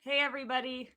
Hey everybody.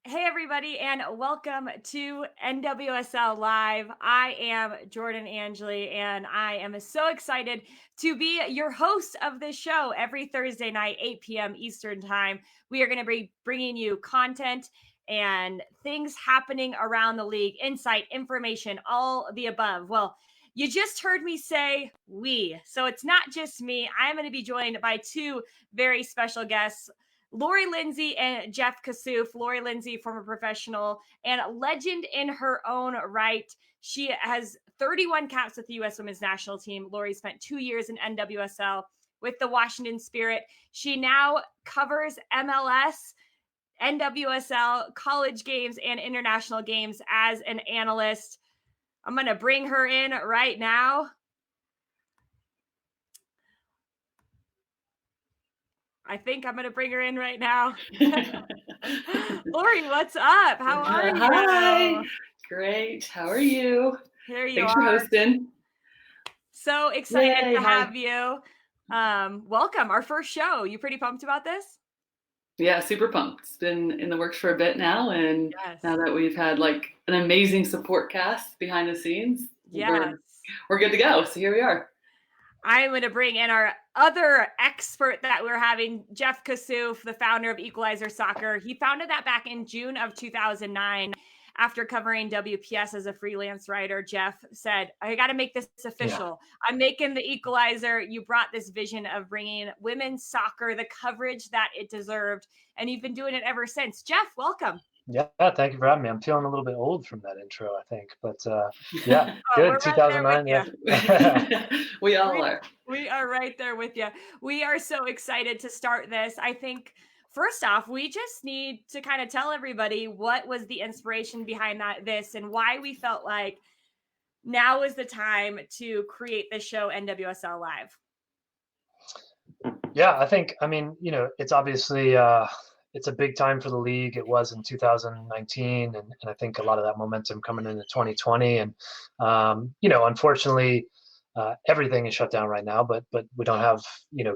Hey everybody, and welcome to NWSL Live. I am Jordan Angeli, and I am so excited to be your host of this show every Thursday night, 8 p.m. Eastern Time. We are going to be bringing you content and things happening around the league, insight, information, all the above. Well, you just heard me say we. So it's not just me. I'm going to be joined by two very special guests, Lindsey and Jeff Kassouf. Lindsey, former professional and legend in her own right. She has 31 caps with the U.S. Women's National Team. Lori spent 2 years in NWSL with the Washington Spirit. She now covers MLS, NWSL, college games, and international games as an analyst. I'm going to bring her in right now. I think I'm going to bring her in right now. Lori, what's up? How are you? Hi. Great. How are you? Here you Thanks are. for hosting. So excited to hi. have you. Welcome, our first show. You pretty pumped about this? Yeah, super pumped. It's been in the works for a bit now, and now that we've had like an amazing support cast behind the scenes, we're good to go. So here we are. I'm going to bring in our other expert that we're having, Jeff Kassouf, the founder of Equalizer Soccer. He founded that back in June of 2009. After covering WPS as a freelance writer, Jeff said, I got to make this official. Yeah. I'm making the Equalizer. You brought this vision of bringing women's soccer the coverage that it deserved, and you've been doing it ever since. Jeff, welcome. Yeah, thank you for having me. I'm feeling a little bit old from that intro, I think, but yeah, good. 2009, yeah. We all are. We are right there with you. We are so excited to start this. I think first off, we just need to kind of tell everybody what was the inspiration behind this and why we felt like now is the time to create this show, NWSL Live. Yeah, it's obviously it's a big time for the league. It was in 2019, and I think a lot of that momentum coming into 2020. And unfortunately, everything is shut down right now. But we don't have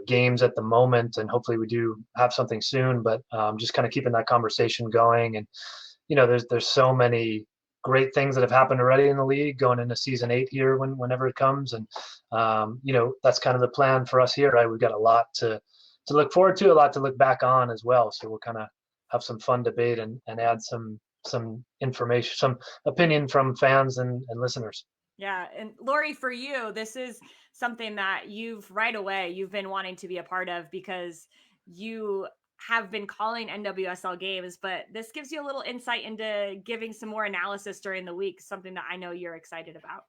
games at the moment, and hopefully we do have something soon. But just kind of keeping that conversation going, and there's so many great things that have happened already in the league going into season 8 here whenever it comes, and that's kind of the plan for us here, right? We've got a lot to look forward to, a lot to look back on as well, so we'll kind of have some fun debate and add some information, some opinion from fans and listeners. Yeah. And Lori, for you, this is something that you've been wanting to be a part of because you have been calling NWSL games, but this gives you a little insight into giving some more analysis during the week, something that I know you're excited about.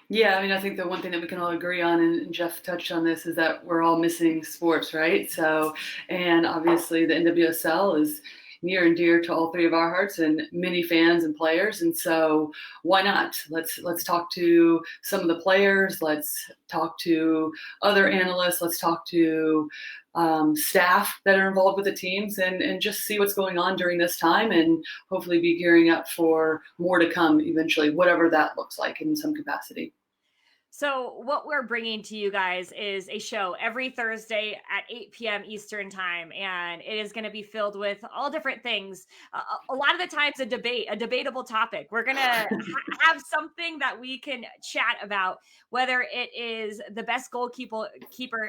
Yeah, I mean, I think the one thing that we can all agree on, and Jeff touched on this, is that we're all missing sports, right? So, and obviously the NWSL is near and dear to all three of our hearts and many fans and players. And so why not? Let's talk to some of the players. Let's talk to other analysts. Let's talk to staff that are involved with the teams and just see what's going on during this time and hopefully be gearing up for more to come eventually, whatever that looks like in some capacity. So what we're bringing to you guys is a show every Thursday at 8 p.m. Eastern time, and it is going to be filled with all different things. A lot of the times a debatable topic. We're going to have something that we can chat about, whether it is the best goalkeeper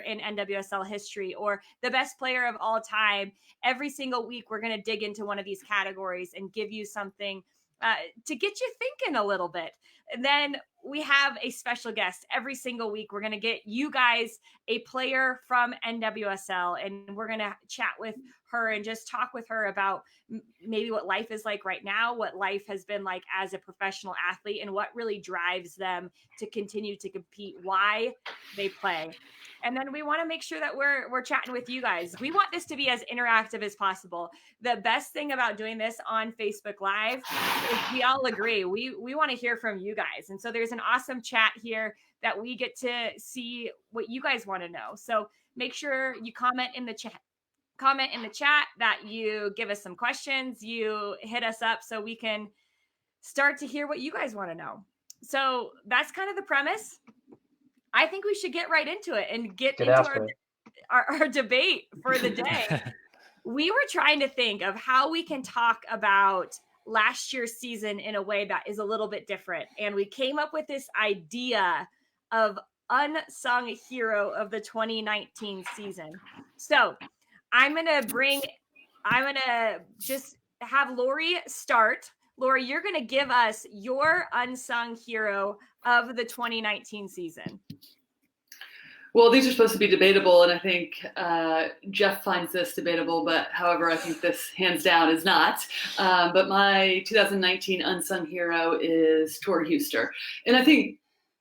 in NWSL history or the best player of all time. Every single week, we're going to dig into one of these categories and give you something to get you thinking a little bit. And then we have a special guest every single week. We're going to get you guys a player from NWSL, and we're going to chat with her and just talk with her about maybe what life is like right now, what life has been like as a professional athlete, and what really drives them to continue to compete, why they play. And then we want to make sure that we're chatting with you guys. We want this to be as interactive as possible. The best thing about doing this on Facebook Live is we all agree. We want to hear from you guys. And so there's an awesome chat here that we get to see what you guys want to know. So make sure you comment in the chat that you give us some questions, you hit us up so we can start to hear what you guys want to know. So that's kind of the premise. I think we should get right into it and get into our debate for the day. we were trying to think of how we can talk about last year's season in a way that is a little bit different. And we came up with this idea of unsung hero of the 2019 season. So I'm going to just have Lori start. Lori, you're going to give us your unsung hero of the 2019 season. Well, these are supposed to be debatable, and I think Jeff finds this debatable, but however, I think this hands down is not. But my 2019 unsung hero is Tori Huster. And I think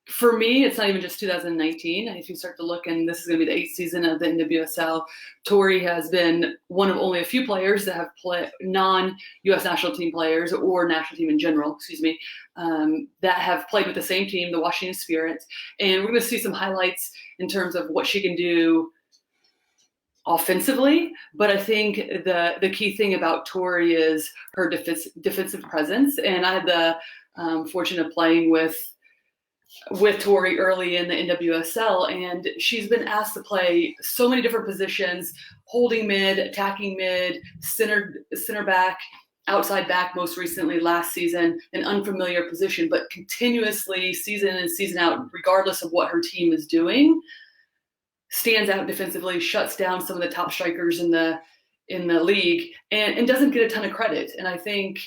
for me, it's not even just 2019. If you start to look, and this is going to be the 8th season of the NWSL, Tori has been one of only a few players that have non-U.S. national team players or national team in general, that have played with the same team, the Washington Spirit. And we're going to see some highlights in terms of what she can do offensively. But I think the key thing about Tori is her defensive presence. And I had the fortune of playing with Tori early in the NWSL, and she's been asked to play so many different positions: holding mid, attacking mid, center back, outside back, most recently last season, an unfamiliar position, but continuously season in, season out, regardless of what her team is doing, stands out defensively, shuts down some of the top strikers in the league, and doesn't get a ton of credit. And I think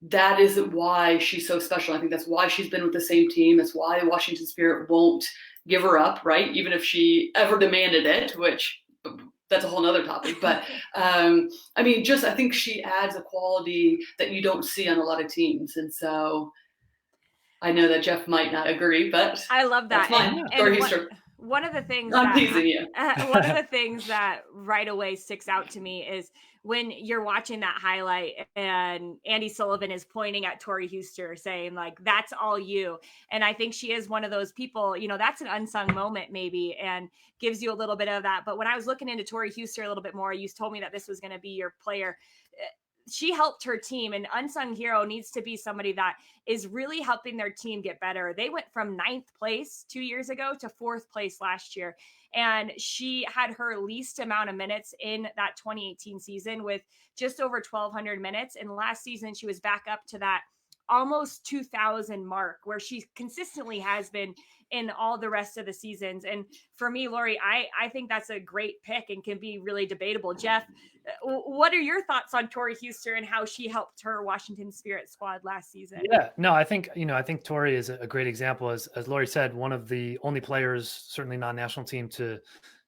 that is why she's so special. I think that's why she's been with the same team. That's why the Washington Spirit won't give her up, right? Even if she ever demanded it, which that's a whole nother topic. But I think she adds a quality that you don't see on a lot of teams. And so I know that Jeff might not agree, but I love that. One of the things I'm teasing you. One of the things that right away sticks out to me is when you're watching that highlight and Andy Sullivan is pointing at Tori Huster saying, like, that's all you. And I think she is one of those people, that's an unsung moment maybe, and gives you a little bit of that. But when I was looking into Tori Huster a little bit more, you told me that this was going to be your player. She helped her team, and unsung hero needs to be somebody that is really helping their team get better. They went from 9th place 2 years ago to 4th place last year. And she had her least amount of minutes in that 2018 season with just over 1,200 minutes. And last season, she was back up to that almost 2,000 mark, where she consistently has been in all the rest of the seasons. And for me, Lori, I think that's a great pick and can be really debatable. Jeff, what are your thoughts on Tori Huster and how she helped her Washington Spirit squad last season? Yeah, no, I think Tori is a great example. As Lori said, one of the only players, certainly non-national team, to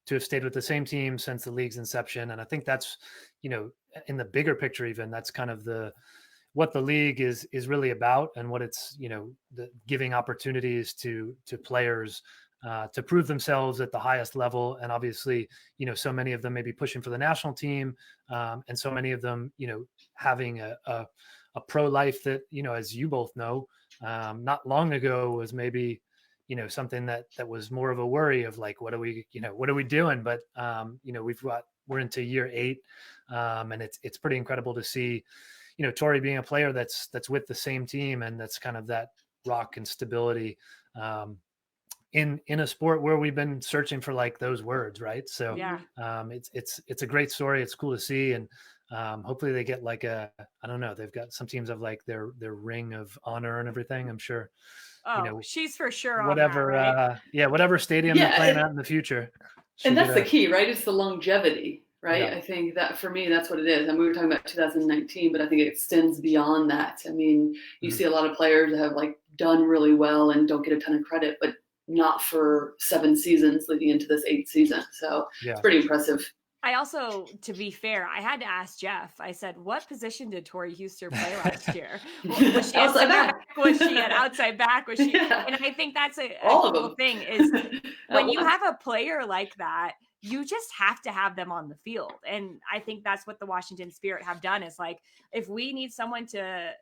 have stayed with the same team since the league's inception. And I think that's, in the bigger picture, even that's kind of what the league is really about, and what it's, the giving opportunities to players to prove themselves at the highest level. And obviously, so many of them may be pushing for the national team, and so many of them, having a pro life that, as you both know, not long ago was maybe, something that was more of a worry of like, what are we doing? But, we're into year 8, and it's pretty incredible to see, Tori being a player that's with the same team, and that's kind of that rock and stability, in a sport where we've been searching for like those words, right? So yeah. It's a great story. It's cool to see, and hopefully they get like I don't know, they've got some teams have like their ring of honor and everything, I'm sure. She's for sure whatever on that, right? Whatever stadium they're playing at in the future. And that's the key, right? It's the longevity, right? Yeah. I think that for me, that's what it is. And we were talking about 2019, but I think it extends beyond that. I mean, you see a lot of players that have like done really well and don't get a ton of credit, but not for 7 seasons leading into this 8th season. So It's pretty impressive. I also, to be fair, I had to ask Jeff. I said, what position did Tori Huster play last year? Was she outside back? Was she an outside back? Was she? Yeah. And I think that's a cool thing is when you have a player like that, you just have to have them on the field. And I think that's what the Washington Spirit have done is like, if we need someone to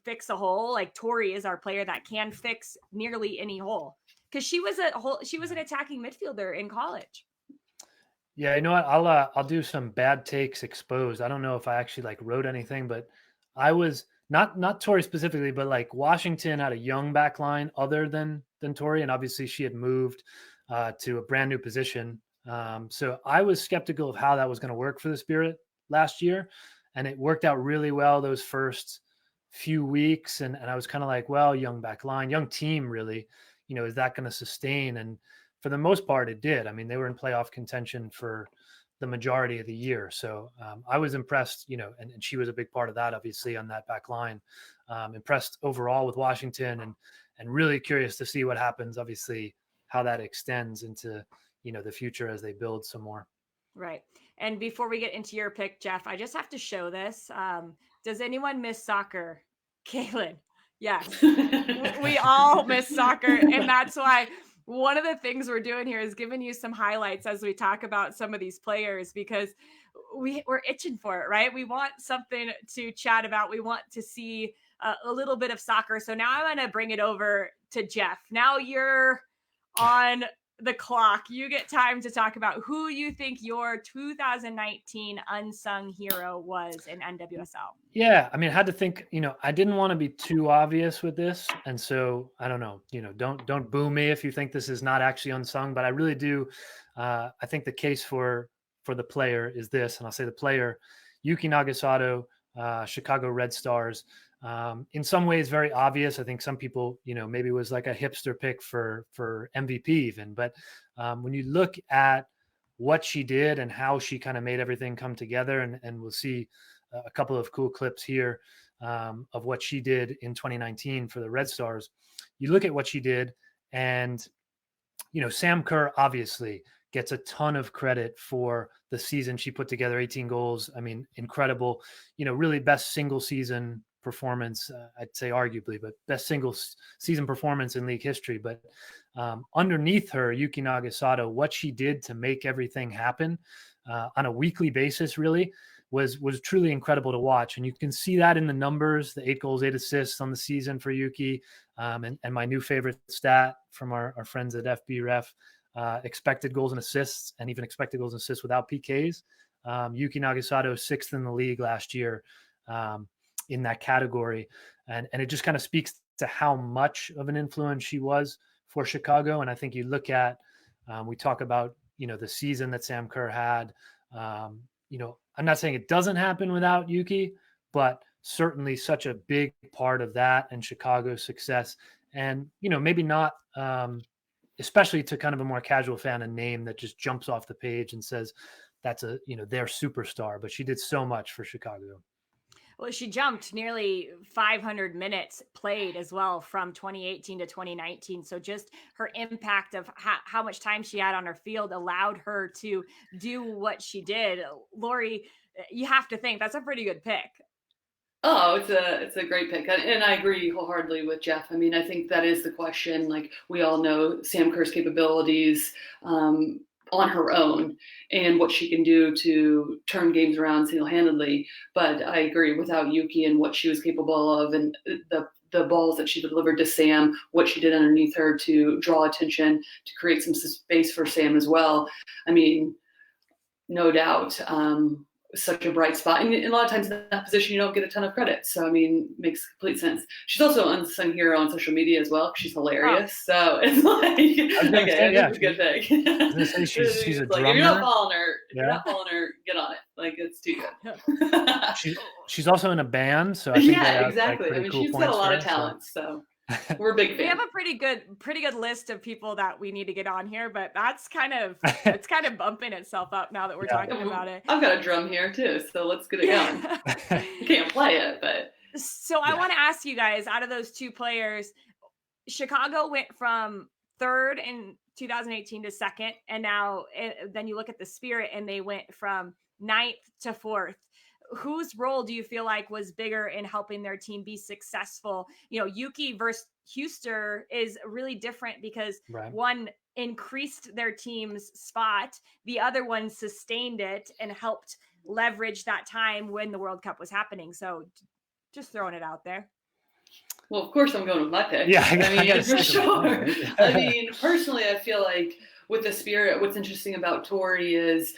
fix a hole, like Tori is our player that can fix nearly any hole. Because she was an attacking midfielder in college. Yeah, you know what? I'll do some bad takes exposed. I don't know if I actually like wrote anything, but I was not Tori specifically, but like Washington had a young back line other than Tori, and obviously she had moved to a brand new position So I was skeptical of how that was going to work for the Spirit last year, and it worked out really well those first few weeks. And I was kind of like, well, young back line, young team, really, is that going to sustain? And for the most part, it did. I mean, they were in playoff contention for the majority of the year. So I was impressed, and she was a big part of that, obviously, on that back line. Impressed overall with Washington, and really curious to see what happens, obviously, how that extends into, the future as they build some more. Right. And before we get into your pick, Jeff, I just have to show this. Does anyone miss soccer? Kaylin. Yes. We all miss soccer. And that's why one of the things we're doing here is giving you some highlights as we talk about some of these players, because we're itching for it, right? We want something to chat about. We want to see a little bit of soccer. So now I'm going to bring it over to Jeff. Now you're on the clock. You get time to talk about who you think your 2019 unsung hero was in NWSL. Yeah, I mean, I had to think, I didn't want to be too obvious with this. And so I don't know, don't boo me if you think this is not actually unsung, but I really do. I think the case for the player is this, and I'll say the player, Yuki Nagasato, Chicago Red Stars. In some ways, very obvious. I think some people, maybe it was like a hipster pick for MVP even. But when you look at what she did and how she kind of made everything come together, and we'll see a couple of cool clips here of what she did in 2019 for the Red Stars. You look at what she did, and, Sam Kerr obviously gets a ton of credit for the season she put together, 18 goals. I mean, incredible, really best single season performance, I'd say arguably, but best single season performance in league history. But underneath her, Yuki Nagasato, what she did to make everything happen on a weekly basis really was truly incredible to watch. And you can see that in the numbers, the 8 goals, 8 assists on the season for Yuki. And my new favorite stat from our friends at FB Ref, expected goals and assists, and even expected goals and assists without PKs. Yuki Nagasato 6th in the league last year in that category. And it just kind of speaks to how much of an influence she was for Chicago. And I think you look at, we talk about, the season that Sam Kerr had. I'm not saying it doesn't happen without Yuki, but certainly such a big part of that and Chicago's success. And, maybe not, especially to kind of a more casual fan, a name that just jumps off the page and says that's their superstar, but she did so much for Chicago. Well, she jumped nearly 500 minutes played as well from 2018 to 2019. So just her impact of how much time she had on her field allowed her to do what she did. Lori, you have to think that's a pretty good pick. Oh, it's a great pick. And I agree wholeheartedly with Jeff. I mean, I think that is the question. Like, we all know Sam Kerr's capabilities on her own and what she can do to turn games around single-handedly. But I agree, without Yuki and what she was capable of, and the balls that she delivered to Sam, what she did underneath her to draw attention, to create some space for Sam as well. I mean, no doubt, such a bright spot. And a lot of times in that position, you don't get a ton of credit. So, I mean, makes complete sense. She's also an unsung hero on social media as well. She's hilarious. Oh. So it's like, okay, that's a good thing. She's a drummer. Like, if you're not following her, get on it. Like, it's too good. She's also in a band. So I think exactly. Like, I mean, cool she's got a lot of talent. So. We're big fans. We have a pretty good list of people that we need to get on here, but that's kind of bumping itself up now that we're talking about it. I've got a drum here too, so let's get it going. You can't play it, but so I want to ask you guys, out of those two players, Chicago went from 3rd in 2018 to 2nd, and now then you look at the Spirit and they went from 9th to 4th. Whose role do you feel like was bigger in helping their team be successful? Yuki versus Huster is really different because one increased their team's spot, the other one sustained it and helped leverage that time when the World Cup was happening. So just throwing it out there. Well, of course I'm going with my pick. Yeah, I mean, for sure. I mean, personally, I feel like with the Spirit, what's interesting about Tori is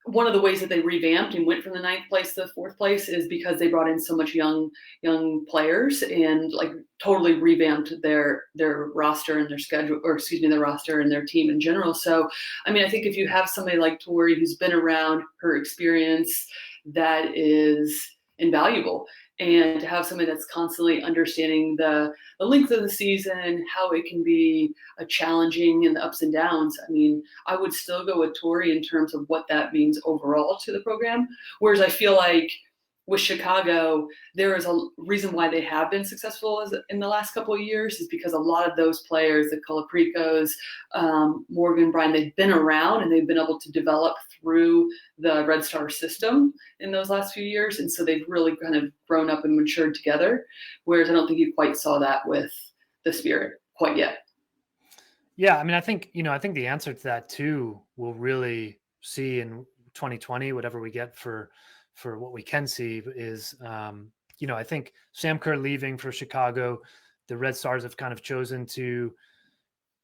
one of the ways that they revamped and went from the 9th place to the 4th place is because they brought in so much young players and like totally revamped their roster and their schedule, or excuse me, their roster and their team in general. So, I mean, I think if you have somebody like Tori who's been around, her experience, that is invaluable. And to have somebody that's constantly understanding the length of the season, how it can be a challenging and the ups and downs. I mean, I would still go with Tori in terms of what that means overall to the program. Whereas I feel like with Chicago, there is a reason why they have been successful in the last couple of years is because a lot of those players, the Colapricos, Morgan, Brian, they've been around and they've been able to develop through the Red Star system in those last few years. And so they've really kind of grown up and matured together. Whereas I don't think you quite saw that with the Spirit quite yet. Yeah. I mean, I think the answer to that too, we'll really see in 2020, whatever we get for what we can see is, I think Sam Kerr leaving for Chicago, the Red Stars have kind of chosen to,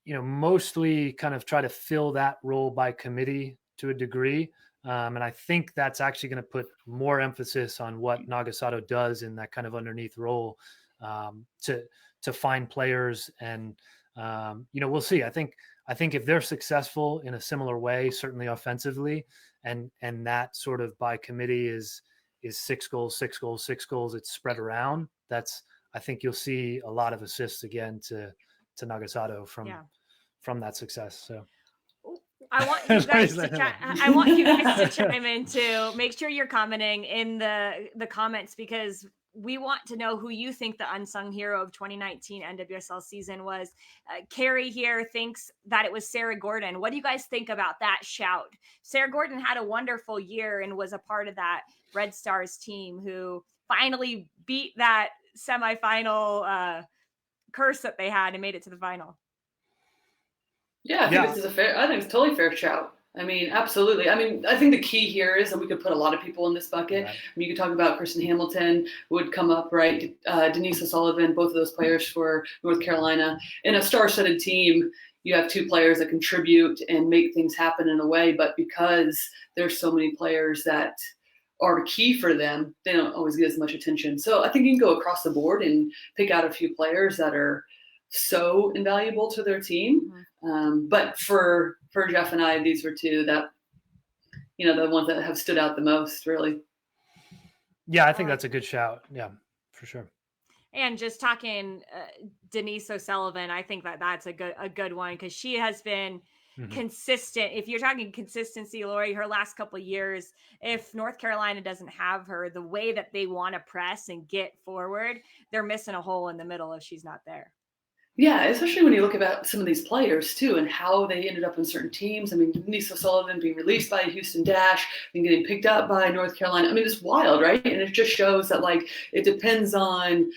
mostly kind of try to fill that role by committee to a degree. And I think that's actually going to put more emphasis on what Nagasato does in that kind of underneath role, to find players. And, we'll see. I think if they're successful in a similar way, certainly offensively, and that sort of by committee is 6 goals, it's spread around. I think you'll see a lot of assists again to Nagasato from that success. So I want you guys to chime in too. Make sure you're commenting in the comments, because we want to know who you think the unsung hero of 2019 NWSL season was. Carrie here thinks that it was Sarah Gordon. What do you guys think about that shout? Sarah Gordon had a wonderful year and was a part of that Red Stars team who finally beat that semifinal curse that they had and made it to the final. Yeah, I think it's a totally fair shout. I mean, absolutely. I mean, I think the key here is that we could put a lot of people in this bucket. Right. I mean, you could talk about Kristen Hamilton would come up, right? Denise O'Sullivan, both of those players for North Carolina. In a star-studded team, you have 2 players that contribute and make things happen in a way. But because there's so many players that are key for them, they don't always get as much attention. So I think you can go across the board and pick out a few players that are so invaluable to their team. But for Jeff and I, these were 2 that, the ones that have stood out the most, really. Yeah, I think that's a good shout. Yeah, for sure. And just talking Denise O'Sullivan, I think that's a good one, because she has been consistent. If you're talking consistency, Lori, her last couple of years, if North Carolina doesn't have her, the way that they want to press and get forward, they're missing a hole in the middle if she's not there. Yeah, especially when you look about some of these players too and how they ended up in certain teams. I mean, Denise O'Sullivan being released by Houston Dash, and getting picked up by North Carolina. I mean, it's wild, right? And it just shows that it depends on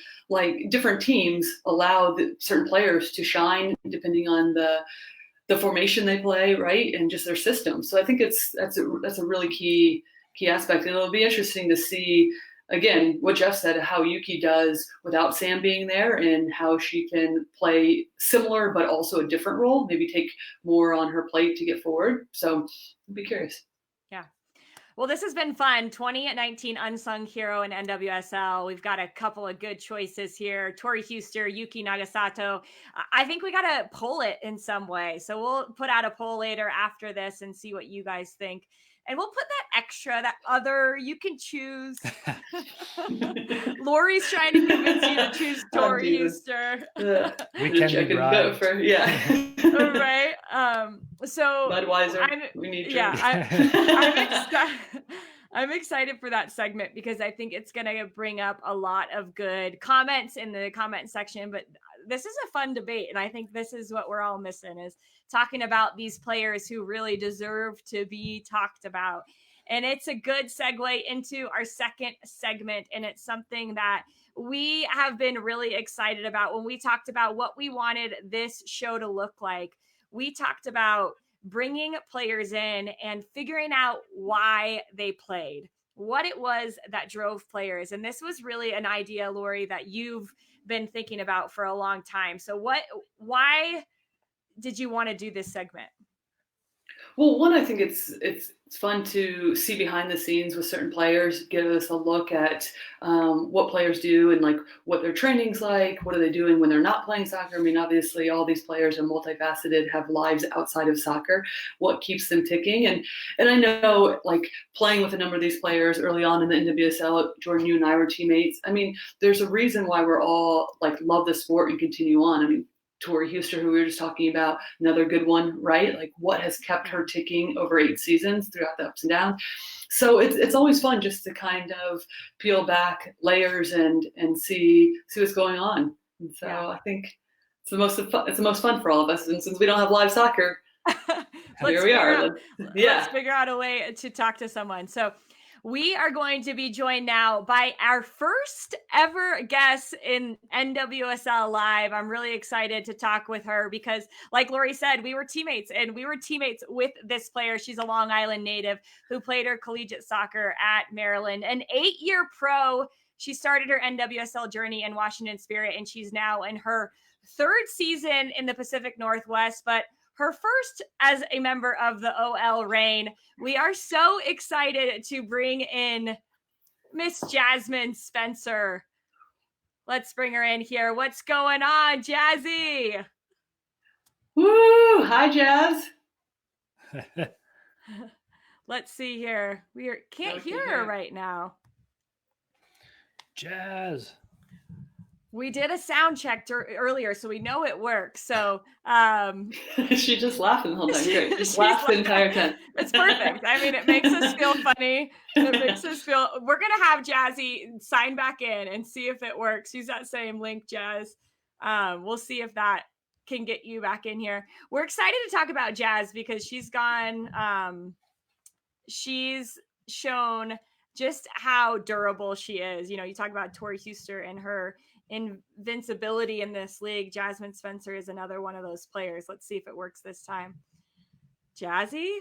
different teams allow certain players to shine depending on the formation they play, right, and just their system. So I think that's a really key aspect, and it'll be interesting to see. Again, what Jeff said, how Yuki does without Sam being there, and how she can play similar but also a different role, maybe take more on her plate to get forward. So I'd be curious. Yeah. Well, this has been fun. 2019 Unsung Hero in NWSL. We've got a couple of good choices here. Tori Huster, Yuki Nagasato. I think we got to poll it in some way. So we'll put out a poll later after this and see what you guys think. And we'll put that extra, that other, you can choose. Lori's trying to convince you to choose Tori Huster. We can be bribed. Right. So Budweiser, we need you. I'm excited for that segment, because I think it's going to bring up a lot of good comments in the comment section. But this is a fun debate, and I think this is what we're all missing, is talking about these players who really deserve to be talked about. And it's a good segue into our second segment, and it's something that we have been really excited about. When we talked about what we wanted this show to look like, we talked about bringing players in and figuring out why they played, what it was that drove players. And this was really an idea, Lori, that you've been thinking about for a long time. So why did you want to do this segment? Well, one, I think it's fun to see behind the scenes with certain players, give us a look at what players do and like what their training's like, what are they doing when they're not playing soccer. I mean, obviously, all these players are multifaceted, have lives outside of soccer. What keeps them ticking? And I know, like playing with a number of these players early on in the NWSL, Jordan, you and I were teammates. I mean, there's a reason why we're all like love the sport and continue on. I mean, Tori Huster, who we were just talking about, another good one, right? Like what has kept her ticking over 8 seasons throughout the ups and downs. So it's always fun just to kind of peel back layers and see what's going on. And so I think it's the most fun for all of us. And since we don't have live soccer, here we are. Let's figure out a way to talk to someone. So we are going to be joined now by our first ever guest in NWSL Live. I'm really excited to talk with her because, like Lori said, we were teammates with this player. She's a Long Island native who played her collegiate soccer at Maryland, an 8-year pro. She started her NWSL journey in Washington Spirit, and she's now in her 3rd season in the Pacific Northwest, but her first as a member of the OL Reign. We are so excited to bring in Miss Jasmyne Spencer. Let's bring her in here. What's going on, Jazzy? Woo! Hi, Jazz. Let's see here. We can't hear her right now. Jazz. We did a sound check earlier, so we know it works. So she just laughed the whole time. Great. Just laughed the entire time. It's perfect. I mean, it makes us feel funny. It makes us feel. We're gonna have Jazzy sign back in and see if it works. Use that same link, Jazz. We'll see if that can get you back in here. We're excited to talk about Jazz because she's gone. She's shown just how durable she is. You know, you talk about Tori Huster and her invincibility in this league. Jasmyne Spencer is another one of those players. Let's see if it works this time. Jazzy,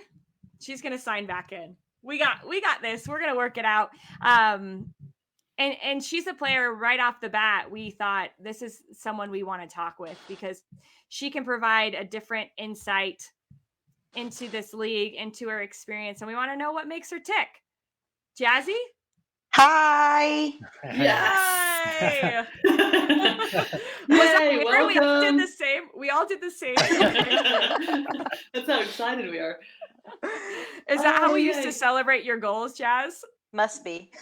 she's gonna sign back in. We got this. We're gonna work it out. And she's a player right off the bat. We thought this is someone we want to talk with because she can provide a different insight into this league, into her experience, and we want to know what makes her tick. Jazzy? Hi. Yes. Yay, welcome. We all did the same. That's how excited we are. Is that how we used to celebrate your goals, Jazz? Must be.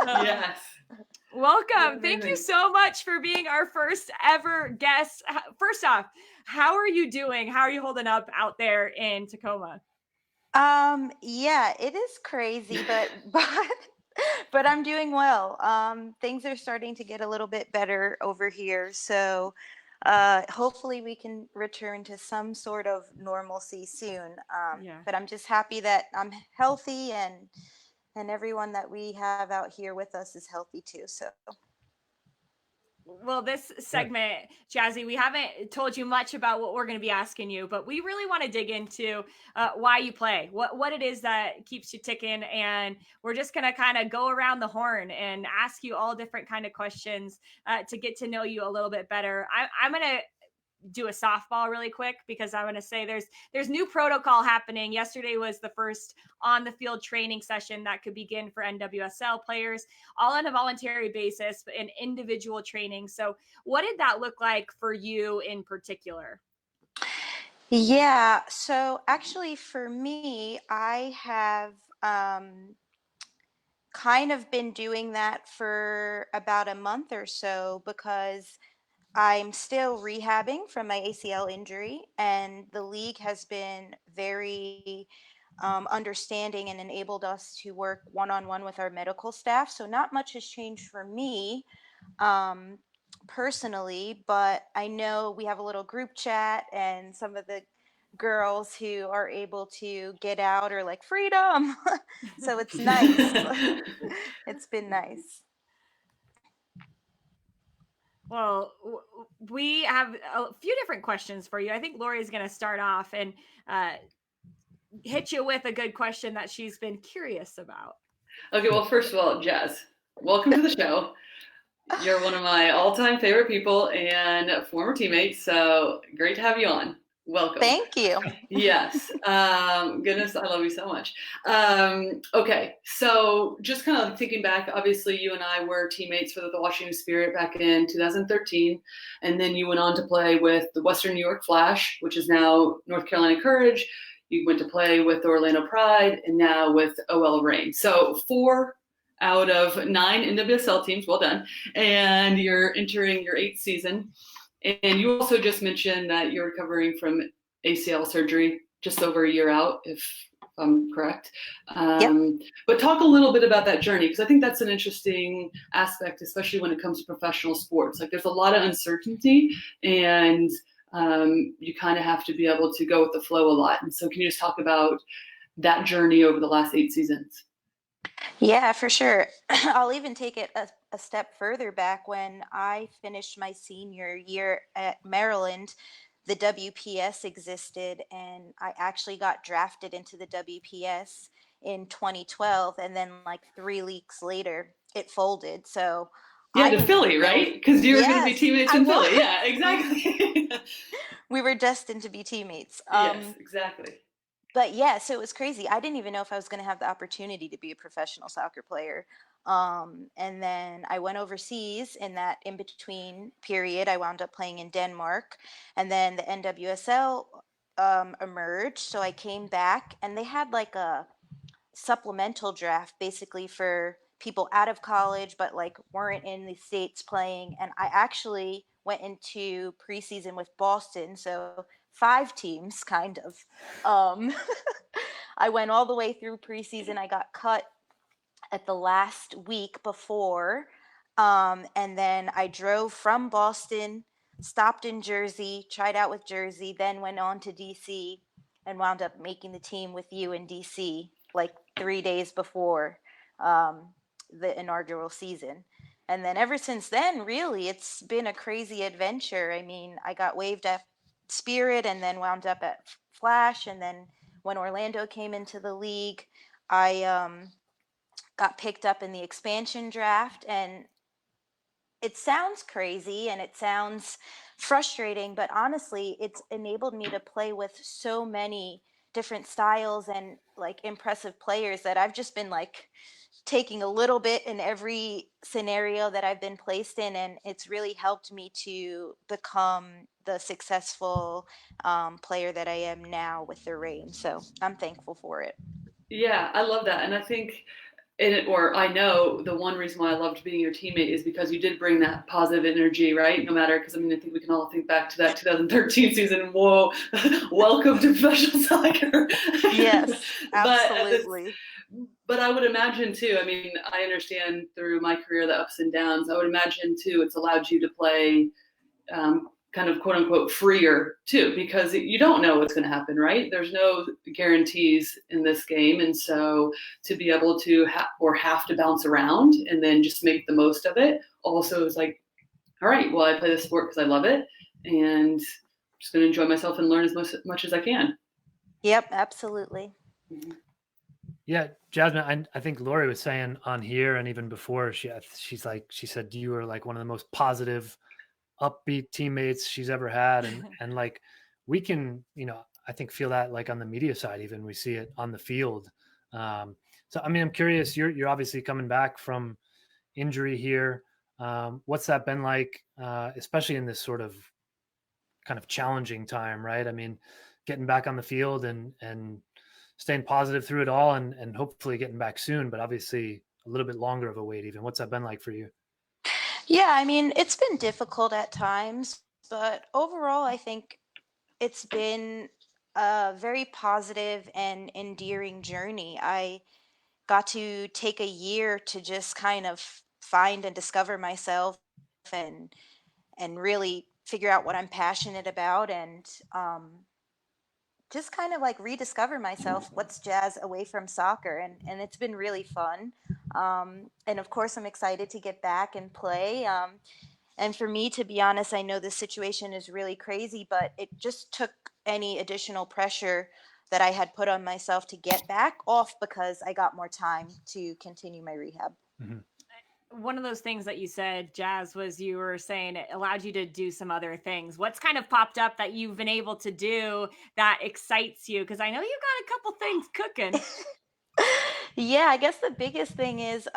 Yes. Welcome. Thank you so much for being our first ever guest. First off, how are you doing? How are you holding up out there in Tacoma? Yeah, it is crazy, but I'm doing well. Things are starting to get a little bit better over here. So hopefully we can return to some sort of normalcy soon. But I'm just happy that I'm healthy and everyone that we have out here with us is healthy too. So. Well, this segment, Jazzy, we haven't told you much about what we're going to be asking you, but we really want to dig into why you play, what it is that keeps you ticking. And we're just going to kind of go around the horn and ask you all different kind of questions to get to know you a little bit better. I'm going to do a softball really quick because I want to say there's new protocol happening. Yesterday was the first on the field training session that could begin for NWSL players, all on a voluntary basis and individual training. So what did that look like for you in particular? Yeah, so actually for me, I have kind of been doing that for about a month or so because I'm still rehabbing from my ACL injury, and the league has been very understanding and enabled us to work one-on-one with our medical staff. So not much has changed for me personally, but I know we have a little group chat, and some of the girls who are able to get out are like, freedom. So it's nice. It's been nice. Well, we have a few different questions for you. I think Lori is going to start off and hit you with a good question that she's been curious about. Okay, well, first of all, Jazz, welcome to the show. You're one of my all-time favorite people and former teammates, so great to have you on. Welcome. Thank you. Yes. Goodness, I love you so much. Okay, so just kind of thinking back, obviously you and I were teammates for the Washington Spirit back in 2013, and then you went on to play with the Western New York Flash, which is now North Carolina Courage. You went to play with the Orlando Pride, and now with OL Reign. So 4 out of 9 NWSL teams, well done. And you're entering your 8th season. And you also just mentioned that you're recovering from ACL surgery just over a year out, if I'm correct. Yep. But talk a little bit about that journey, because I think that's an interesting aspect, especially when it comes to professional sports. Like, there's a lot of uncertainty, and you kind of have to be able to go with the flow a lot. And so can you just talk about that journey over the last 8 seasons? Yeah, for sure. I'll even take it a step further back. When I finished my senior year at Maryland, the WPS existed, and I actually got drafted into the WPS in 2012. And then, like 3 weeks later, it folded. So Yeah, I to didn't Philly, even know. right? Because you were going to be Yes, teammates I in Philly. was. Yeah, exactly. We were destined to be teammates. Yes, exactly. But yeah, so it was crazy. I didn't even know if I was going to have the opportunity to be a professional soccer player. And then I went overseas in that in between period. I wound up playing in Denmark, and then the NWSL emerged. So I came back, and they had like a supplemental draft basically for people out of college but like weren't in the States playing. And I actually went into preseason with Boston, so 5 teams kind of. um I went all the way through preseason. I got cut at the last week before, and then I drove from Boston, stopped in Jersey, tried out with Jersey, then went on to DC, and wound up making the team with you in DC like 3 days before the inaugural season. And then ever since then, really, it's been a crazy adventure. I mean, I got waived at Spirit and then wound up at Flash. And then when Orlando came into the league, I got picked up in the expansion draft. And it sounds crazy and it sounds frustrating, but honestly, it's enabled me to play with so many different styles and like impressive players that I've just been like taking a little bit in every scenario that I've been placed in. And it's really helped me to become the successful player that I am now with the Reign. So I'm thankful for it. Yeah, I love that. And I think or I know the one reason why I loved being your teammate is because you did bring that positive energy, right? No matter, because I mean, I think we can all think back to that 2013 season. Whoa, welcome to professional soccer. Yes, but absolutely. but I would imagine too. I mean, I understand through my career the ups and downs. I would imagine too, it's allowed you to play kind of quote unquote freer too, because you don't know what's going to happen, right? There's no guarantees in this game. And so to be able to have to bounce around and then just make the most of it also is like, all right, well, I play this sport because I love it, and I'm just going to enjoy myself and learn as much as I can. Yep, absolutely. Yeah, Jasmine, I think Lori was saying on here and even before, she said you were like one of the most positive, upbeat teammates she's ever had. And like, we can, I think feel that like on the media side, even we see it on the field. So, I mean, I'm curious, you're obviously coming back from injury here. What's that been like, especially in this sort of kind of challenging time, right? I mean, getting back on the field and staying positive through it all and hopefully getting back soon, but obviously a little bit longer of a wait even. What's that been like for you? Yeah, I mean, it's been difficult at times, but overall, I think it's been a very positive and endearing journey. I got to take a year to just kind of find and discover myself and really figure out what I'm passionate about, and just kind of like rediscover myself, what's jazz away from soccer. And it's been really fun. And of course, I'm excited to get back and play. And for me, to be honest, I know this situation is really crazy, but it just took any additional pressure that I had put on myself to get back off because I got more time to continue my rehab. Mm-hmm. one of those things that you said, Jazz, was you were saying it allowed you to do some other things. What's kind of popped up that you've been able to do that excites you? Because I know you got a couple things cooking. Yeah, I guess the biggest thing is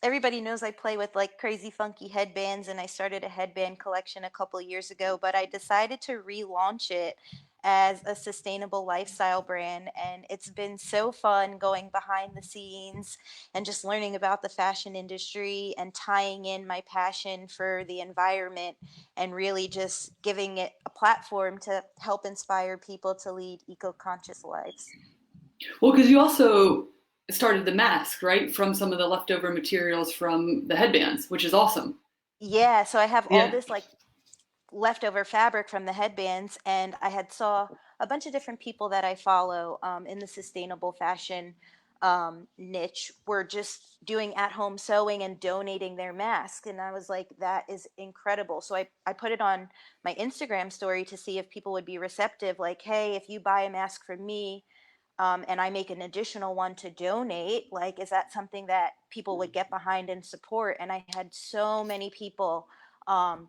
everybody knows I play with like crazy funky headbands, and I started a headband collection a couple years ago, but I decided to relaunch it as a sustainable lifestyle brand. And it's been so fun going behind the scenes and just learning about the fashion industry and tying in my passion for the environment and really just giving it a platform to help inspire people to lead eco-conscious lives. Well, because you also started the mask, right, from some of the leftover materials from the headbands, which is awesome. Yeah, so I have all Yeah. this like leftover fabric from the headbands, and I had saw a bunch of different people that I follow in the sustainable fashion niche were just doing at-home sewing and donating their masks, and I was like, that is incredible. So I put it on my Instagram story to see if people would be receptive, like, hey, if you buy a mask from me, and I make an additional one to donate, like, is that something that people would get behind and support? And I had so many people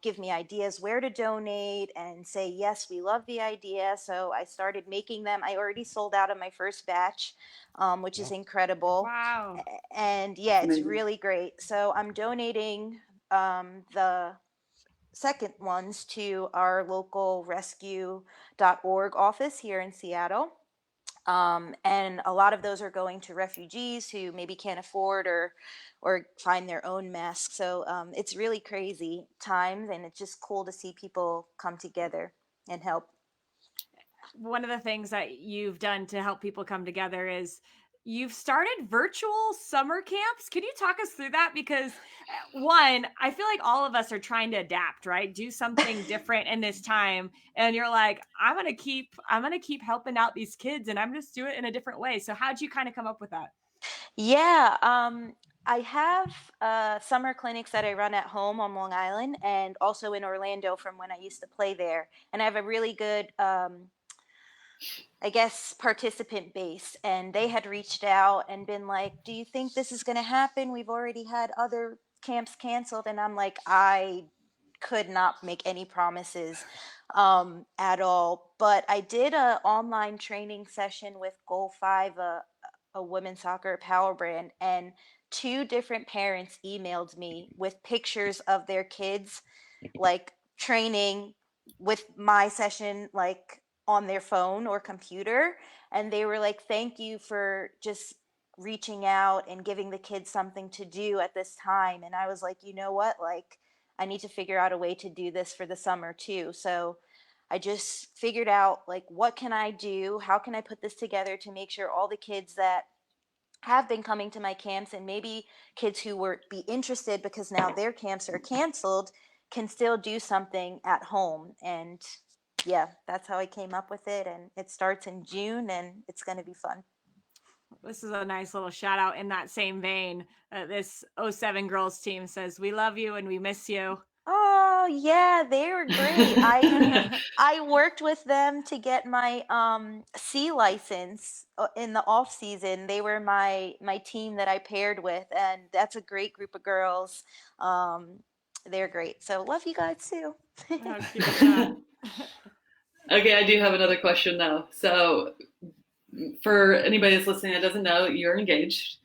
give me ideas where to donate and say, yes, we love the idea. So I started making them. I already sold out of my first batch, which is incredible. Wow. And yeah, it's Amazing. really great. So I'm donating the second ones to our local rescue.org office here in Seattle. And a lot of those are going to refugees who maybe can't afford or find their own masks. So it's really crazy times, and it's just cool to see people come together and help. One of the things that you've done to help people come together is you've started virtual summer camps. Can you talk us through that? Because one, I feel like all of us are trying to adapt, right? Do something different in this time. And you're like, I'm gonna keep helping out these kids and I'm just do it in a different way. So how'd you kind of come up with that? Yeah, I have summer clinics that I run at home on Long Island and also in Orlando from when I used to play there. And I have a really good I guess, participant base. And they had reached out and been like, do you think this is going to happen? We've already had other camps canceled. And I'm like, I could not make any promises at all. But I did a online training session with Goal 5, a women's soccer power brand. And two different parents emailed me with pictures of their kids, like training with my session, like on their phone or computer. And they were like, thank you for just reaching out and giving the kids something to do at this time. And I was like, you know what? Like, I need to figure out a way to do this for the summer too. So I just figured out, like, what can I do? How can I put this together to make sure all the kids that have been coming to my camps, and maybe kids who were be interested because now their camps are canceled, can still do something at home. And yeah, that's how I came up with it. And it starts in June, and it's going to be fun. This is a nice little shout out in that same vein. This '07 girls team says, we love you and we miss you. Oh yeah, they were great. I worked with them to get my C license in the off season. They were my team that I paired with, and that's a great group of girls. Um, they're great. So love you guys too. Oh, keep it up. Okay, I do have another question though. So, for anybody that's listening that doesn't know, you're engaged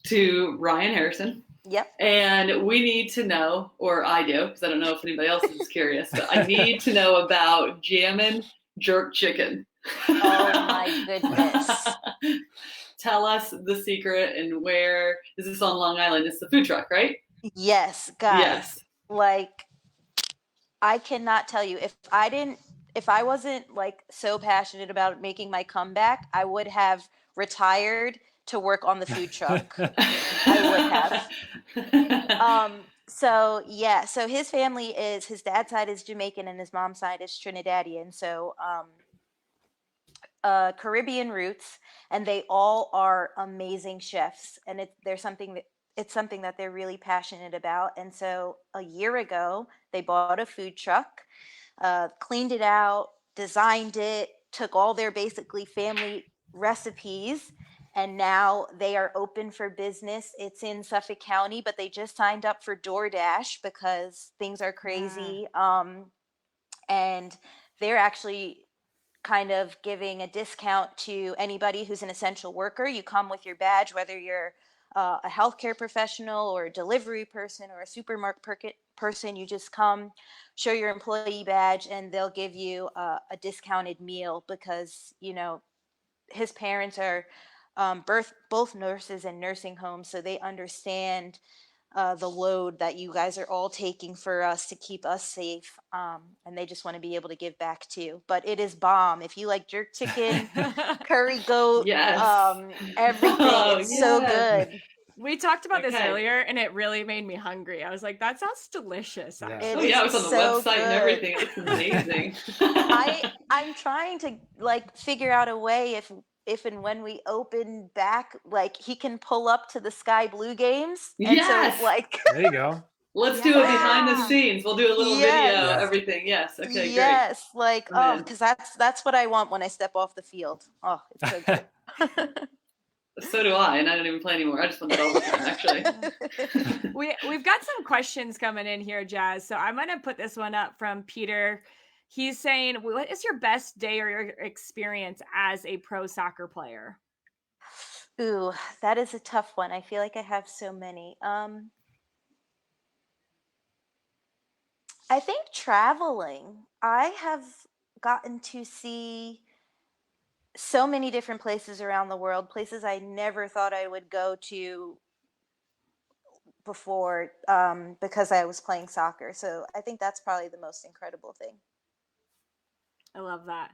to Ryan Harrison. Yep. And we need to know, or I do, because I don't know if anybody else is curious, but I need to know about Jammin' Jerk Chicken. Oh my goodness. Tell us the secret, and where is this on Long Island? It's the food truck, right? Yes, guys. Yes. Like, I cannot tell you, if I wasn't like so passionate about making my comeback, I would have retired to work on the food truck. I would have. So yeah, so his family is, his dad's side is Jamaican and his mom's side is Trinidadian. So Caribbean roots, and they all are amazing chefs. And it's something that they're really passionate about. And so a year ago, they bought a food truck, cleaned it out, designed it, took all their basically family recipes, and now they are open for business. It's in Suffolk County, but they just signed up for DoorDash because things are crazy. And they're actually kind of giving a discount to anybody who's an essential worker. You come with your badge, whether you're a healthcare professional or a delivery person or a supermarket person. You just come, show your employee badge, and they'll give you a discounted meal because, you know, his parents are both nurses in nursing homes, so they understand the load that you guys are all taking for us to keep us safe. And they just want to be able to give back too. But it is bomb. If you like jerk chicken, curry goat, Yes. everything, Oh, it's so yes. good. We talked about this Okay. earlier, and it really made me hungry. I was like, that sounds delicious. Yeah. Actually. It Oh yeah, it is was on the so website and good. everything. It looks amazing. I'm trying to like figure out a way if and when we open back, like he can pull up to the Sky Blue games. And Yes. so like There you go. Let's do it behind the Yeah. scenes. We'll do a little Yes. video, Yeah. everything. Yes. Okay, yes, like I'm in. because that's what I want when I step off the field. Oh, it's so good. So do I, and I don't even play anymore. I just want that all the time, actually. We've got some questions coming in here, Jazz. So I'm gonna put this one up from Peter. He's saying, what is your best day or your experience as a pro soccer player? Ooh, that is a tough one. I feel like I have so many. I think traveling. I have gotten to see so many different places around the world, places I never thought I would go to before, because I was playing soccer. So I think that's probably the most incredible thing. I love that.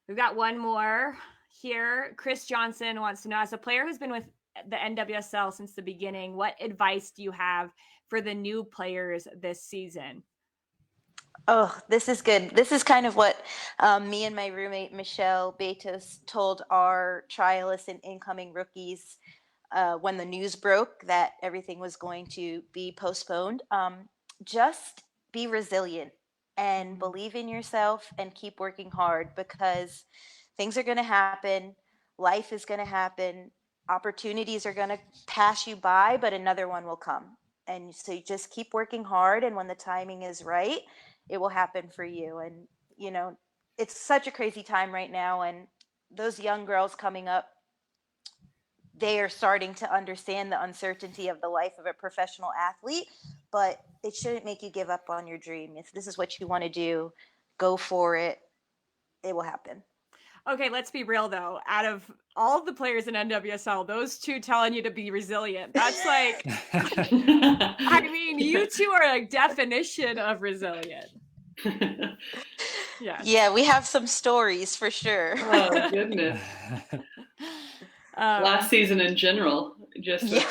We've got one more here. Chris Johnson wants to know, as a player who's been with the NWSL since the beginning, what advice do you have for the new players this season? Oh, this is good. This is kind of what me and my roommate Michelle Betos told our trialists and incoming rookies when the news broke that everything was going to be postponed. Just be resilient and believe in yourself and keep working hard, because things are going to happen. Life is going to happen. Opportunities are going to pass you by, but another one will come. And so you just keep working hard. And when the timing is right, it will happen for you. And, you know, it's such a crazy time right now. And those young girls coming up, they are starting to understand the uncertainty of the life of a professional athlete, but it shouldn't make you give up on your dream. If this is what you want to do, go for it. It will happen. Okay, let's be real though. Out of all the players in NWSL, those two telling you to be resilient, that's like, I mean, you two are a definition of resilient. Yeah. Yeah, we have some stories for sure. Oh, goodness. Last season in general, just yeah.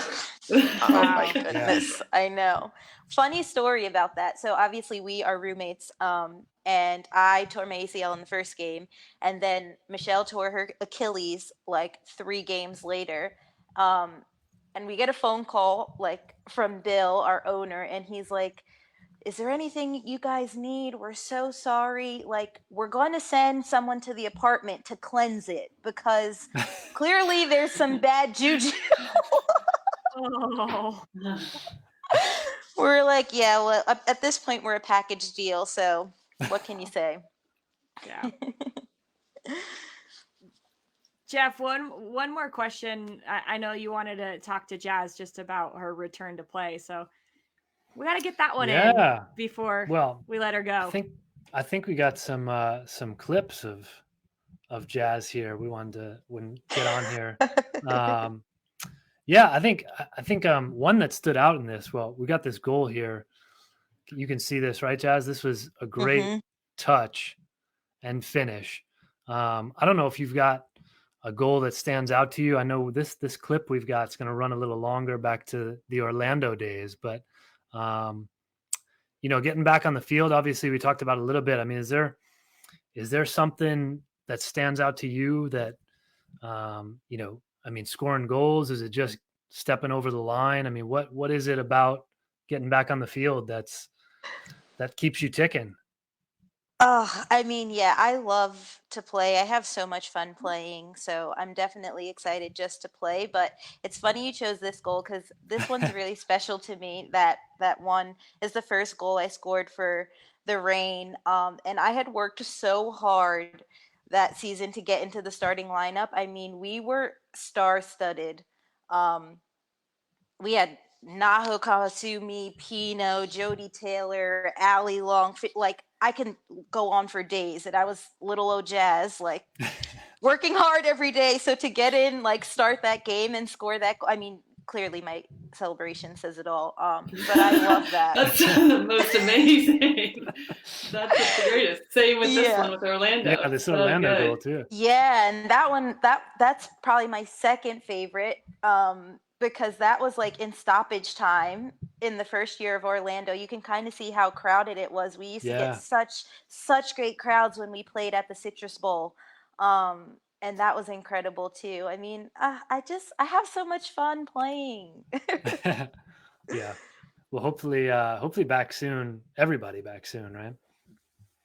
Oh my goodness. I know. Funny story about that. So obviously we are roommates, and I tore my ACL in the first game, and then Michelle tore her Achilles like 3 games later. And we get a phone call like from Bill, our owner, and he's like, is there anything you guys need? We're so sorry. Like, we're going to send someone to the apartment to cleanse it because clearly there's some bad juju. Oh. We're like, yeah, well, at this point, we're a package deal. So what can you say? Yeah. Jeff, one more question. I know you wanted to talk to Jazz just about her return to play. So we got to get that one in before we let her go. I think we got some clips of Jazz here. We wanted to get on here. Yeah, I think one that stood out in this. Well, we got this goal here. You can see this, right, Jazz? This was a great touch and finish. I don't know if you've got a goal that stands out to you. I know this clip we've got is going to run a little longer back to the Orlando days, but you know, getting back on the field, obviously we talked about a little bit. I mean, is there something that stands out to you that, you know, I mean, scoring goals, is it just stepping over the line? I mean, what is it about getting back on the field that keeps you ticking? Oh, I mean, yeah, I love to play. I have so much fun playing, so I'm definitely excited just to play. But it's funny you chose this goal because this one's really special to me. That one is the first goal I scored for the Reign, and I had worked so hard that season to get into the starting lineup. I mean, we were star-studded. Um, we had Naho Kawasumi, Pino, Jody Taylor, Allie Long. Like I can go on for days. And I was little old Jazz, like working hard every day. So to get in, like start that game and score that, I mean, clearly my celebration says it all. But I love that. That's the most amazing. That's just the greatest. Same with this one with Orlando. Yeah, this Orlando goal too. Yeah, and that one that's probably my second favorite. Because that was like in stoppage time in the first year of Orlando. You can kind of see how crowded it was. We used to get such great crowds when we played at the Citrus Bowl. And that was incredible too. I mean, I have so much fun playing. Yeah. Well, hopefully back soon. Everybody back soon, right?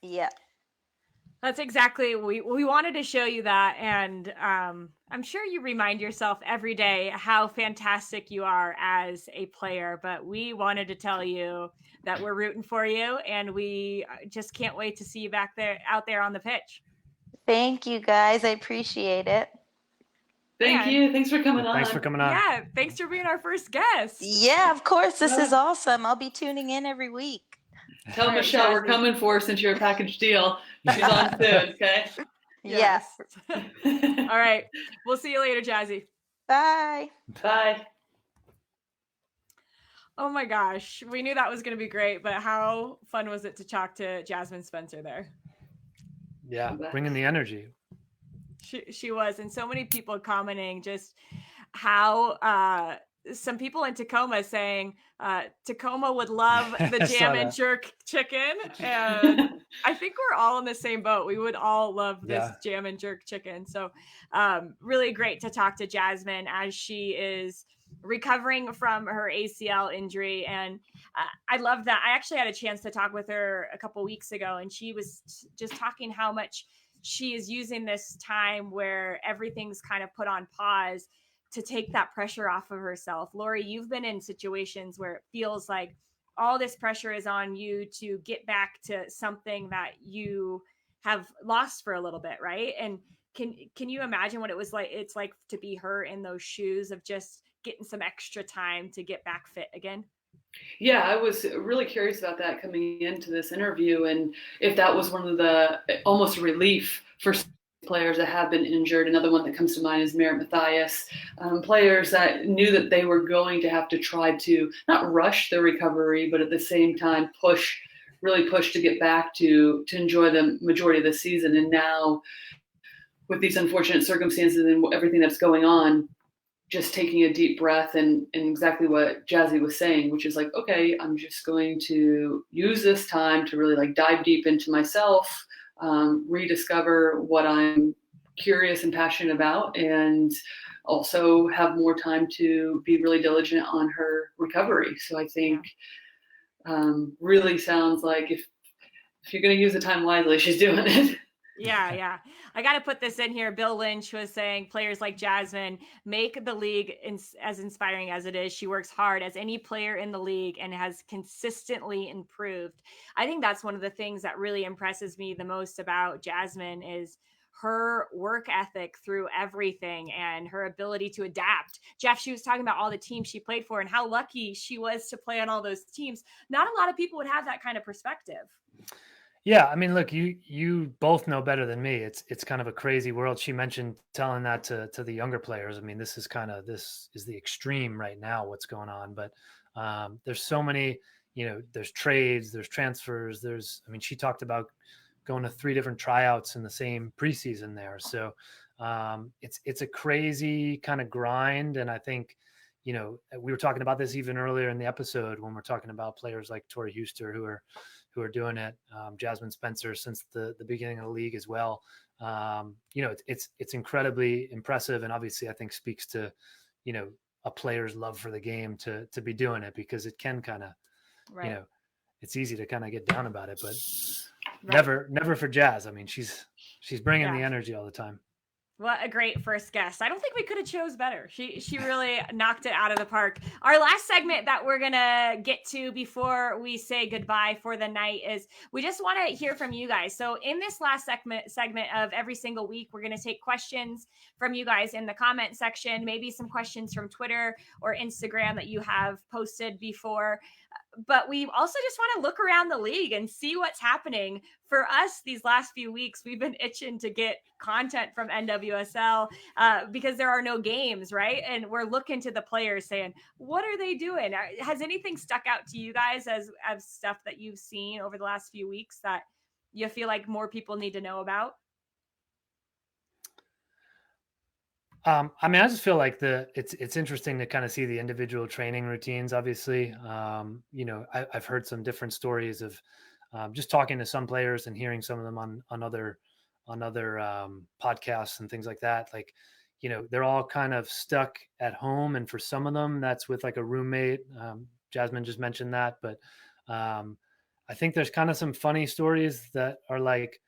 Yeah. That's exactly, we wanted to show you that. And I'm sure you remind yourself every day how fantastic you are as a player, but we wanted to tell you that we're rooting for you and we just can't wait to see you out there on the pitch. Thank you guys. I appreciate it. Thank you. Thanks for coming on. Thanks for coming on. Yeah. Thanks for being our first guest. Yeah, of course. This is awesome. I'll be tuning in every week. Tell Michelle we're coming for her since you're a package deal. She's on soon, okay? Yes. All right. We'll see you later, Jazzy. Bye. Bye. Oh my gosh. We knew that was going to be great, but how fun was it to talk to Jasmyne Spencer there? Yeah, bringing the energy. She was, and so many people commenting just how some people in Tacoma saying Tacoma would love the jam and jerk chicken, and I think we're all in the same boat. We would all love this jam and jerk chicken. So really great to talk to Jasmyne as she is recovering from her ACL injury. And I love that. I actually had a chance to talk with her a couple weeks ago, and she was just talking how much she is using this time where everything's kind of put on pause to take that pressure off of herself. Lori, you've been in situations where it feels like all this pressure is on you to get back to something that you have lost for a little bit, right? And can you imagine what it's like to be her in those shoes of just getting some extra time to get back fit again? Yeah, I was really curious about that coming into this interview, and if that was one of the almost relief for players that have been injured. Another one that comes to mind is Merritt Mathias, players that knew that they were going to have to try to not rush their recovery, but at the same time really push to get back to enjoy the majority of the season. And now with these unfortunate circumstances and everything that's going on, just taking a deep breath and exactly what Jazzy was saying, which is like, okay, I'm just going to use this time to really like dive deep into myself, rediscover what I'm curious and passionate about, and also have more time to be really diligent on her recovery. So I think really sounds like if you're going to use the time wisely, she's doing it. Yeah. I got to put this in here. Bill Lynch was saying players like Jasmyne make the league as inspiring as it is. She works hard as any player in the league and has consistently improved. I think that's one of the things that really impresses me the most about Jasmyne is her work ethic through everything and her ability to adapt. Jeff, she was talking about all the teams she played for and how lucky she was to play on all those teams. Not a lot of people would have that kind of perspective. Yeah, I mean, look, you both know better than me. It's kind of a crazy world. She mentioned telling that to the younger players. I mean, this is the extreme right now, what's going on. But there's so many, there's trades, there's transfers, she talked about going to 3 different tryouts in the same preseason there. So it's a crazy kind of grind. And I think, we were talking about this even earlier in the episode when we're talking about players like Tori Huster who are doing it, Jasmyne Spencer since the beginning of the league as well. It's incredibly impressive, and obviously I think speaks to, a player's love for the game to be doing it, because it can kind of, it's easy to kind of get down about it, but never for Jazz. I mean, she's bringing the energy all the time. What a great first guest. I don't think we could have chose better. She really knocked it out of the park. Our last segment that we're going to get to before we say goodbye for the night is we just want to hear from you guys. So in this last segment of every single week, we're going to take questions from you guys in the comment section, maybe some questions from Twitter or Instagram that you have posted before. But we also just want to look around the league and see what's happening. For us, these last few weeks, we've been itching to get content from NWSL because there are no games, right? And we're looking to the players saying, what are they doing? Has anything stuck out to you guys as stuff that you've seen over the last few weeks that you feel like more people need to know about? I mean, I just feel like it's interesting to kind of see the individual training routines. Obviously, I've heard some different stories of just talking to some players and hearing some of them on other podcasts and things like that. Like, they're all kind of stuck at home, and for some of them, that's with like a roommate. Jasmine just mentioned that, but I think there's kind of some funny stories that are like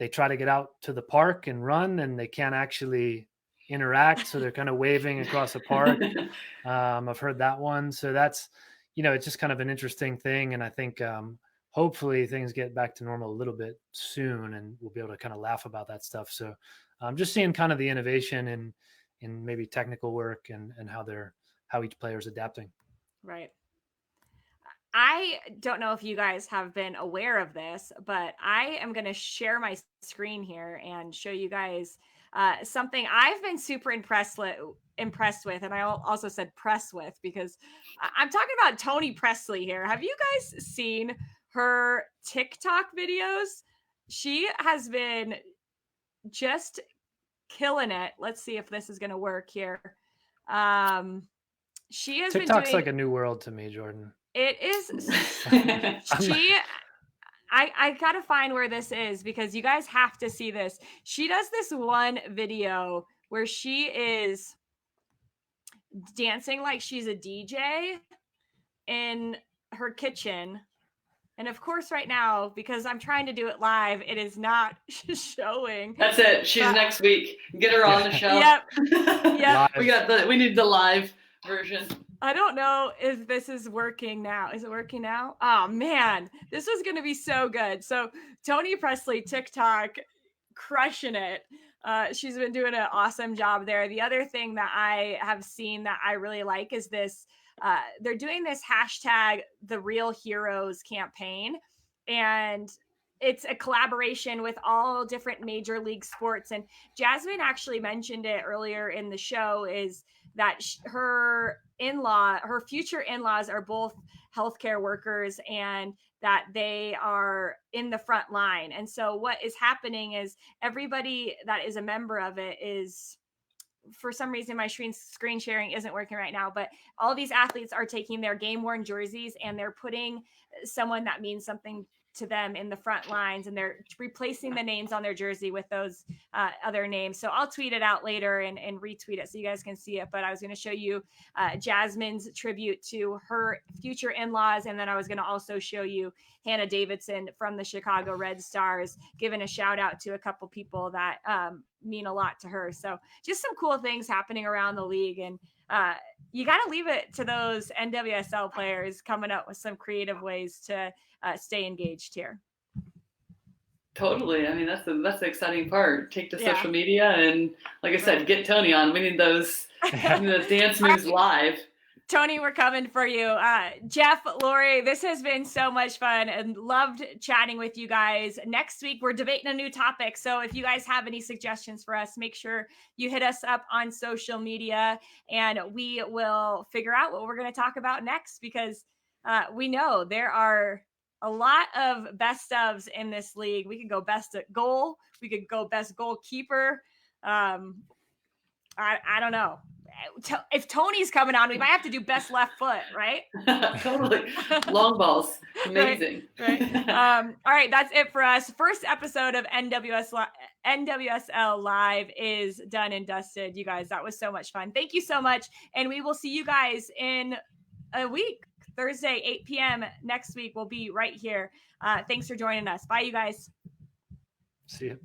they try to get out to the park and run, and they can't actually interact, so they're kind of waving across the park. I've heard that one, so that's it's just kind of an interesting thing, and I think hopefully things get back to normal a little bit soon, and we'll be able to kind of laugh about that stuff. So I'm just seeing kind of the innovation in maybe technical work and how each player is adapting. Right. I don't know if you guys have been aware of this, but I am going to share my screen here and show you guys something I've been super impressed with, and I also said press with because I'm talking about Toni Pressley here. Have you guys seen her TikTok videos? She has been just killing it. Let's see if this is going to work here. She has TikTok's been like a new world to me, Jordan. It is. I gotta find where this is because you guys have to see this. She does this one video where she is dancing like she's a DJ in her kitchen. And of course, right now, because I'm trying to do it live, it is not showing. That's it. She's next week. Get her on the show. Yep. We need the live version. I don't know if this is working now. Is it working now? Oh man, this was going to be so good. So Toni Pressley, TikTok, crushing it. She's been doing an awesome job there. The other thing that I have seen that I really like is this. They're doing this hashtag The Real Heroes campaign, and it's a collaboration with all different major league sports. And Jasmine actually mentioned it earlier in the show is that her future in-laws are both healthcare workers and that they are in the front line. And so what is happening is everybody that is a member of it is, for some reason, my screen sharing isn't working right now, but all these athletes are taking their game-worn jerseys and they're putting someone that means something to them in the front lines, and they're replacing the names on their jersey with those other names. So I'll tweet it out later and retweet it so you guys can see it. But I was going to show you Jasmine's tribute to her future in-laws, and then I was going to also show you Hannah Davidson from the Chicago Red Stars, giving a shout out to a couple people that mean a lot to her. So just some cool things happening around the league, and you got to leave it to those NWSL players coming up with some creative ways to stay engaged here. Totally. I mean, that's the exciting part. Take to social media and, like I said, get Toni on. We need those dance moves live. Toni, we're coming for you. Jeff, Lori, this has been so much fun and loved chatting with you guys. Next week, we're debating a new topic. So if you guys have any suggestions for us, make sure you hit us up on social media and we will figure out what we're going to talk about next, because we know there are a lot of best ofs in this league. We could go best at goal. We could go best goalkeeper. I don't know. If Toni's coming on, we might have to do best left foot, right? Totally. Long balls. Amazing. Right. All right. That's it for us. First episode of NWSL Live is done and dusted. You guys, that was so much fun. Thank you so much. And we will see you guys in a week. Thursday, 8 p.m. next week. We'll be right here. Thanks for joining us. Bye, you guys. See you.